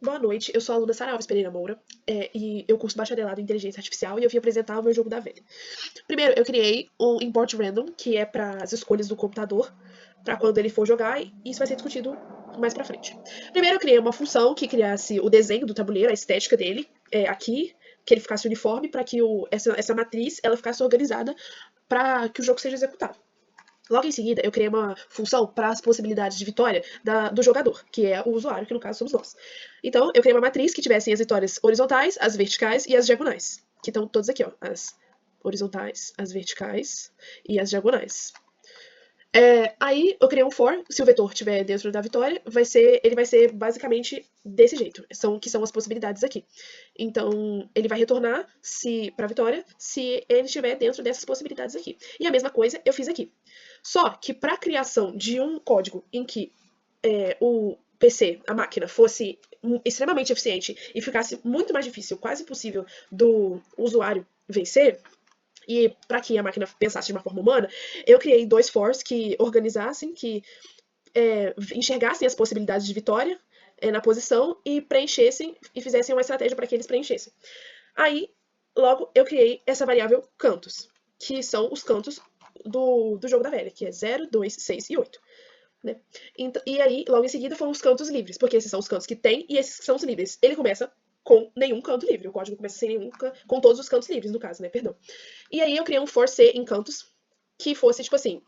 Boa noite, eu sou a aluna Sara Alves Pereira Moura, e eu curso bacharelado em Inteligência Artificial e eu vim apresentar o meu jogo da velha. Primeiro, eu criei um import random, que é para as escolhas do computador, para quando ele for jogar, e isso vai ser discutido mais pra frente. Primeiro, eu criei uma função que criasse o desenho do tabuleiro, a estética dele, aqui, que ele ficasse uniforme, para que essa matriz ela ficasse organizada para que o jogo seja executado. Logo em seguida, eu criei uma função para as possibilidades de vitória do jogador, que é o usuário, que no caso somos nós. Então, eu criei uma matriz que tivesse as vitórias horizontais, as verticais e as diagonais, que estão todas aqui, ó, as horizontais, as verticais e as diagonais. Aí eu criei um for, se o vetor estiver dentro da vitória, ele vai ser basicamente desse jeito, que são as possibilidades aqui. Então, ele vai retornar para a vitória se ele estiver dentro dessas possibilidades aqui. E a mesma coisa eu fiz aqui. Só que para a criação de um código em que o PC, a máquina, fosse extremamente eficiente e ficasse muito mais difícil, quase impossível, do usuário vencer, e para que a máquina pensasse de uma forma humana, eu criei dois fors que organizassem, que enxergassem as possibilidades de vitória na posição e preenchessem e fizessem uma estratégia para que eles preenchessem. Aí, logo, eu criei essa variável cantos, que são os cantos do jogo da velha, que é 0, 2, 6 e 8. Né? E aí, logo em seguida, foram os cantos livres, porque esses são os cantos que tem e esses são os livres. Ele começa com nenhum canto livre. O código começa sem nenhum com todos os cantos livres, no caso, né? Perdão. E aí eu criei um for C em cantos que fosse tipo assim: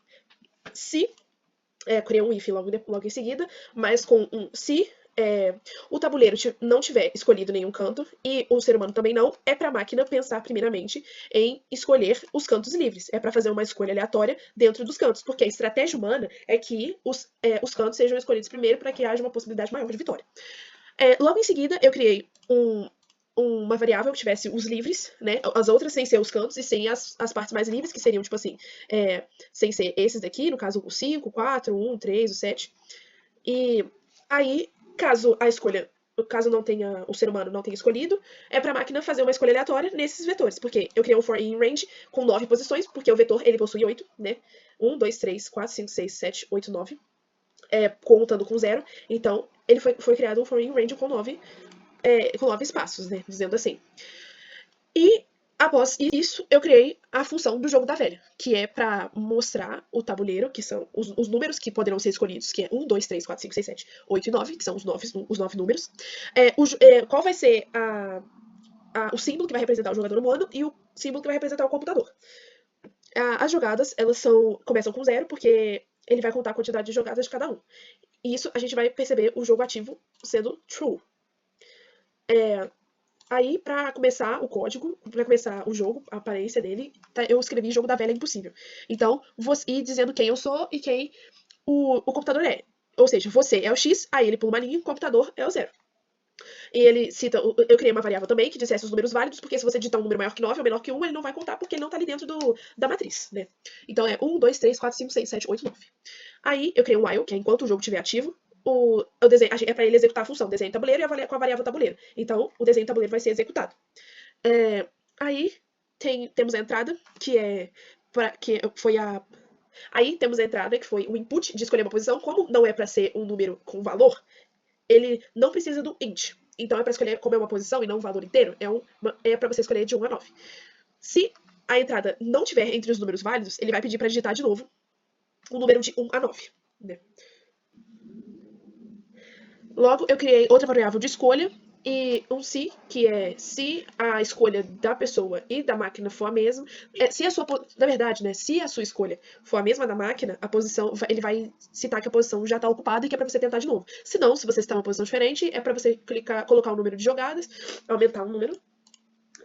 se. Criei um if logo em seguida, mas com um se o tabuleiro não tiver escolhido nenhum canto e o ser humano também não, é para a máquina pensar primeiramente em escolher os cantos livres. É para fazer uma escolha aleatória dentro dos cantos, porque a estratégia humana é que os cantos sejam escolhidos primeiro para que haja uma possibilidade maior de vitória. Logo em seguida, eu criei uma variável que tivesse os livres, né? As outras sem ser os cantos e sem as partes mais livres, que seriam, tipo assim, sem ser esses daqui, no caso o 5, o 4, o 1, o 3, o 7. E aí, caso não tenha, o ser humano não tenha escolhido, é para a máquina fazer uma escolha aleatória nesses vetores, porque eu criei um for in range com 9 posições, porque o vetor ele possui 8, né? 1, 2, 3, 4, 5, 6, 7, 8, 9, contando com 0. Então, ele foi criado um for in range com 9 espaços, né? Dizendo assim. E após isso, eu criei a função do jogo da velha, que é para mostrar o tabuleiro, que são os números que poderão ser escolhidos, que é 1, 2, 3, 4, 5, 6, 7, 8 e 9, que são os 9 números. Qual vai ser o símbolo que vai representar o jogador humano e o símbolo que vai representar o computador. As jogadas, elas começam com 0, porque ele vai contar a quantidade de jogadas de cada um. E isso a gente vai perceber o jogo ativo sendo true. Aí, pra começar o código, pra começar o jogo, a aparência dele, eu escrevi jogo da velha impossível. Então, e dizendo quem eu sou e quem o computador é. Ou seja, você é o X, aí ele pula uma linha, o computador é o 0. E ele cita, eu criei uma variável também que dissesse os números válidos, porque se você digitar um número maior que 9 ou menor que 1, ele não vai contar porque ele não tá ali dentro da matriz, né? Então é 1, 2, 3, 4, 5, 6, 7, 8, 9. Aí eu criei um while, que é enquanto o jogo estiver ativo, é para ele executar a função desenho tabuleiro e com a variável tabuleiro. Então o desenho tabuleiro vai ser executado. Aí temos a entrada, que foi a. Aí temos a entrada, que foi o input de escolher uma posição. Como não é para ser um número com valor, ele não precisa do int. Então é para escolher como é uma posição e não um valor inteiro. É para você escolher de 1 a 9. Se a entrada não tiver entre os números válidos, ele vai pedir para digitar de novo o número de 1 a 9. Né? Logo, eu criei outra variável de escolha e um se, que é se a escolha da pessoa e da máquina for a mesma. Na verdade, né, se a sua escolha for a mesma da máquina, a posição, ele vai citar que a posição já está ocupada e que é para você tentar de novo. Se não, se você está em uma posição diferente, é para você colocar o número de jogadas, aumentar o número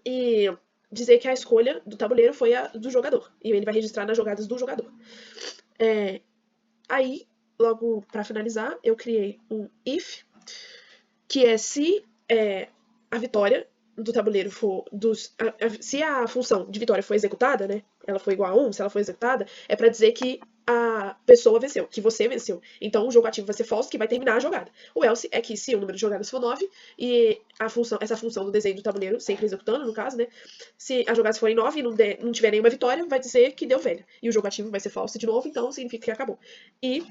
e dizer que a escolha do tabuleiro foi a do jogador. E ele vai registrar nas jogadas do jogador. Aí, logo para finalizar, eu criei um if, que é se a vitória do tabuleiro for se a função de vitória for executada, né? Ela for igual a 1, se ela for executada, é para dizer que a pessoa venceu, que você venceu. Então o jogo ativo vai ser false, que vai terminar a jogada. O else é que se o número de jogadas for 9 e essa função do desenho do tabuleiro sempre executando, no caso, né? Se as jogadas forem 9 e não tiver nenhuma vitória, vai dizer que deu velha. E o jogo ativo vai ser false de novo, então significa que acabou. E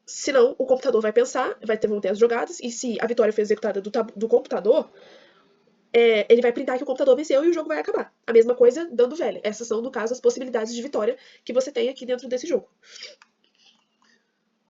Senão, o computador vai pensar, vão ter as jogadas, e se a vitória foi executada do computador, ele vai printar que o computador venceu e o jogo vai acabar. A mesma coisa dando velha. Essas são, no caso, as possibilidades de vitória que você tem aqui dentro desse jogo.